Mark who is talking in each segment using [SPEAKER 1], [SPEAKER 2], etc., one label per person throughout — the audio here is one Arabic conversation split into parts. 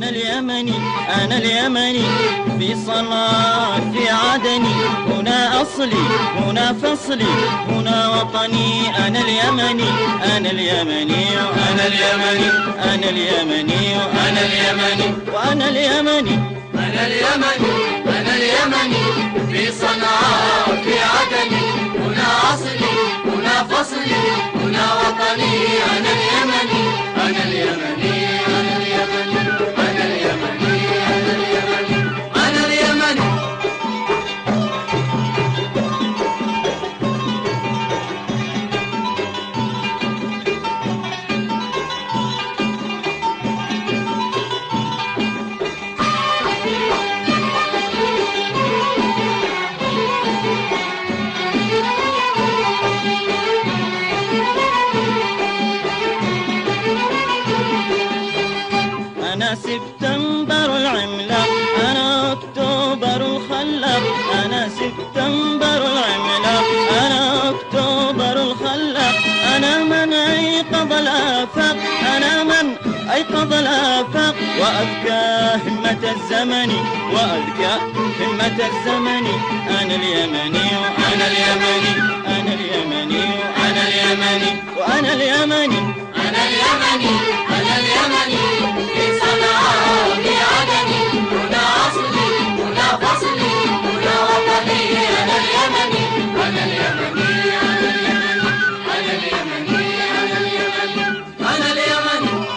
[SPEAKER 1] أنا اليمني أنا اليمني، في صنعاء في عدني، هنا أصلي هنا فصلي هنا وطني. أنا اليمني أنا اليمني أنا اليمني أنا اليمني أنا اليمني وأنا اليمني
[SPEAKER 2] أنا اليمني أنا اليمني، في صنعاء في عدني، هنا أصلي هنا فصلي هنا وطني. أنا اليمني أنا اليمني أنا اليمني أنا اليمني أنا اليمني أنا اليمني.
[SPEAKER 1] أنا سبتمبر العملاق، أنا أكتوبر الخلاق، أنا سبتمبر العملاق، أنا أكتوبر الخلاق. أنا من أيقظ الآفاق، أنا من أيقظ الآفاق، وأذكى همة الزمن وأذكى همة الزمن. أنا اليمني وأنا اليمني أنا اليمني وأنا اليمني وأنا اليمني
[SPEAKER 2] أنا اليمني أنا اليمني، في صنعاء في عدني، هنا أصلي هنا فصلي هنا وطني. أنا اليمني أنا اليمني أنا اليمني أنا اليمني أنا اليمني أنا اليمني.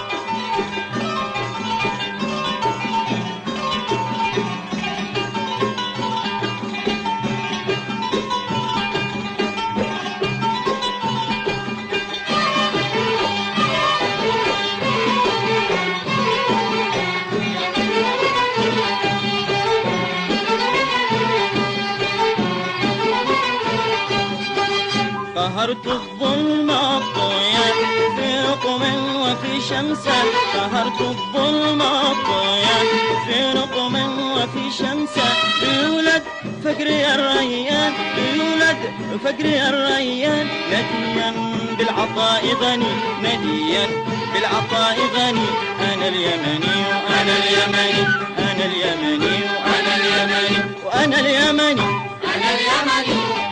[SPEAKER 1] قهرت الظلم الطغيان في رقم وفي شمسة، قهرت الظلم الطغيان في رقم وفي شمسة. يولد فقري الريان يولد فقري الريان، نديا بالعطاء غني نديا بالعطاء غني. أنا اليمني وأنا اليمني أنا اليمني وأنا اليمني وأنا اليمني
[SPEAKER 2] أنا اليمني